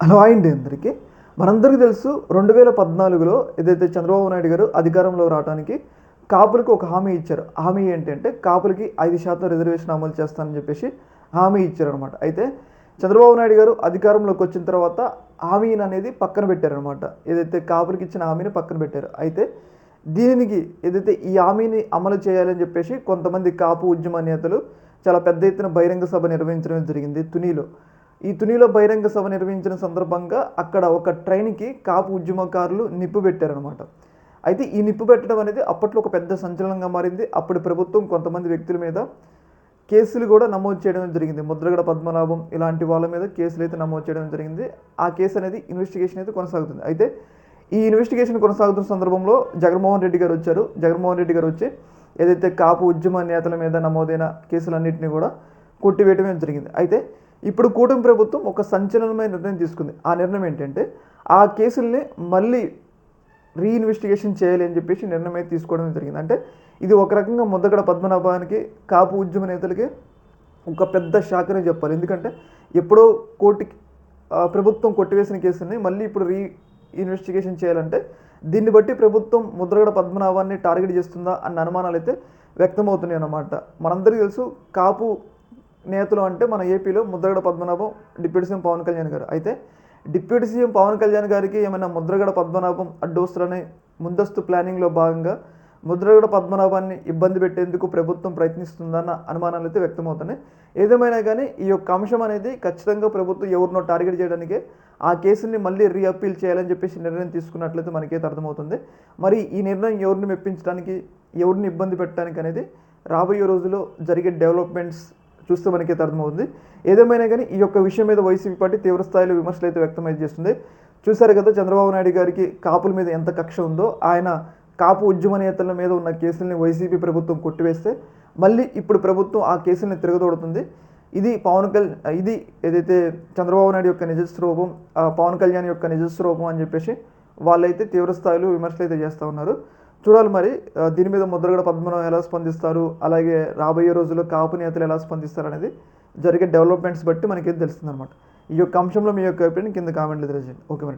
Hello అండి అందరికీ. మనందరికీ తెలుసు 2014లో ఏదైతే చంద్రబాబు నాయుడు గారు అధికారంలో రావడానికి కాపులకు ఒక హామీ ఇచ్చారు. హామీ ఏంటంటే కాపులకి 5% రిజర్వేషన్ అమలు చేస్తానని చెప్పేసి హామీ ఇచ్చారనమాట. అయితే చంద్రబాబు నాయుడు గారు అధికారంలోకి వచ్చిన తర్వాత హామీని అనేది పక్కన పెట్టారనమాట. ఏదైతే కాపులకి ఇచ్చిన హామీని పక్కన పెట్టారు. అయితే దీనికి ఏదైతే ఈ హామీని అమలు చేయాలని చెప్పేసి కొంతమంది కాపు ఉద్యమ నేతలు చాలా పెద్ద ఎత్తున బహిరంగ సభ నిర్వహించడం జరిగింది తునిలో. ఈ తునిలో బహిరంగ సభ నిర్వహించిన సందర్భంగా అక్కడ ఒక ట్రైన్కి కాపు ఉద్యమకారులు నిప్పు పెట్టారనమాట. అయితే ఈ నిప్పు పెట్టడం అనేది అప్పట్లో ఒక పెద్ద సంచలనంగా మారింది. అప్పుడు ప్రభుత్వం కొంతమంది వ్యక్తుల మీద కేసులు కూడా నమోదు చేయడం జరిగింది. ముద్రగడ పద్మనాభం ఇలాంటి వాళ్ళ మీద కేసులు అయితే నమోదు చేయడం జరిగింది. ఆ కేసు అనేది ఇన్వెస్టిగేషన్ అయితే కొనసాగుతుంది. అయితే ఈ ఇన్వెస్టిగేషన్ కొనసాగుతున్న సందర్భంలో జగన్మోహన్ రెడ్డి గారు వచ్చారు. జగన్మోహన్ రెడ్డి గారు వచ్చి ఏదైతే కాపు ఉద్యమ నేతల మీద నమోదైన కేసులన్నింటినీ కూడా కొట్టివేయడమే జరిగింది. అయితే ఇప్పుడు కూటమి ప్రభుత్వం ఒక సంచలనమైన నిర్ణయం తీసుకుంది. ఆ నిర్ణయం ఏంటంటే ఆ కేసుల్ని మళ్ళీ రీఇన్వెస్టిగేషన్ చేయాలి అని చెప్పేసి నిర్ణయం అయితే తీసుకోవడం జరిగింది. అంటే ఇది ఒక రకంగా ముద్రగడ పద్మనాభానికి కాపు ఉద్యమ నేతలకి ఒక పెద్ద షాక్ అనే చెప్పాలి. ఎందుకంటే ఎప్పుడో కోర్టుకి ప్రభుత్వం కొట్టివేసిన కేసుని మళ్ళీ ఇప్పుడు రీఇన్వెస్టిగేషన్ చేయాలంటే దీన్ని బట్టి ప్రభుత్వం ముద్రగడ పద్మనాభాన్ని టార్గెట్ చేస్తుందా అన్న అనుమానాలు అయితే వ్యక్తమవుతున్నాయి అన్నమాట. మనందరికీ తెలుసు కాపు నేతలు అంటే మన ఏపీలో ముద్రగడ పద్మనాభం, డిప్యూటీ సీఎం పవన్ కళ్యాణ్ గారు. అయితే డిప్యూటీ సీఎం పవన్ కళ్యాణ్ గారికి ఏమైనా ముద్రగడ పద్మనాభం అడ్డొస్తారనే ముందస్తు ప్లానింగ్లో భాగంగా ముద్రగడ పద్మనాభాన్ని ఇబ్బంది పెట్టేందుకు ప్రభుత్వం ప్రయత్నిస్తుందన్న అనుమానాలు అయితే వ్యక్తమవుతున్నాయి. ఏదేమైనా కానీ ఈ యొక్క అంశం అనేది ఖచ్చితంగా ప్రభుత్వం ఎవరినో టార్గెట్ చేయడానికే ఆ కేసుని మళ్ళీ రీఅప్పీల్ చేయాలని చెప్పేసి నిర్ణయం తీసుకున్నట్లయితే మనకైతే అర్థమవుతుంది. మరి ఈ నిర్ణయం ఎవరిని మెప్పించడానికి, ఎవరిని ఇబ్బంది పెట్టడానికి అనేది రాబోయే రోజుల్లో జరిగే డెవలప్మెంట్స్ చూస్తే మనకైతే అర్థమవుతుంది. ఏదేమైనా కానీ ఈ యొక్క విషయం మీద వైసీపీ పార్టీ తీవ్రస్థాయిలో విమర్శలు అయితే వ్యక్తమైతే చేస్తుంది. చూశారు కదా చంద్రబాబు నాయుడు గారికి కాపుల మీద ఎంత కక్ష ఉందో. ఆయన కాపు ఉద్యమ నేతల మీద ఉన్న కేసుల్ని వైసీపీ ప్రభుత్వం కొట్టివేస్తే మళ్ళీ ఇప్పుడు ప్రభుత్వం ఆ కేసుల్ని తిరగదోడుతుంది. ఇది ఇది ఏదైతే చంద్రబాబు నాయుడు యొక్క నిజస్వరూపం, పవన్ కళ్యాణ్ యొక్క నిజస్వరూపం అని చెప్పేసి వాళ్ళైతే తీవ్రస్థాయిలో విమర్శలు అయితే చేస్తూ ఉన్నారు. చూడాలి మరి దీని మీద ముద్రగడ పద్మనాభం ఎలా స్పందిస్తారు, అలాగే రాబోయే రోజుల్లో కాపు నేతలు ఎలా స్పందిస్తారు అనేది జరిగే డెవలప్మెంట్స్ బట్టి మనకేం తెలుస్తుంది అనమాట. ఈ యొక్క అంశంలో మీ యొక్క ఒపీనియన్ కింద కామెంట్లు తెలియజేయండి. ఓకే మరి.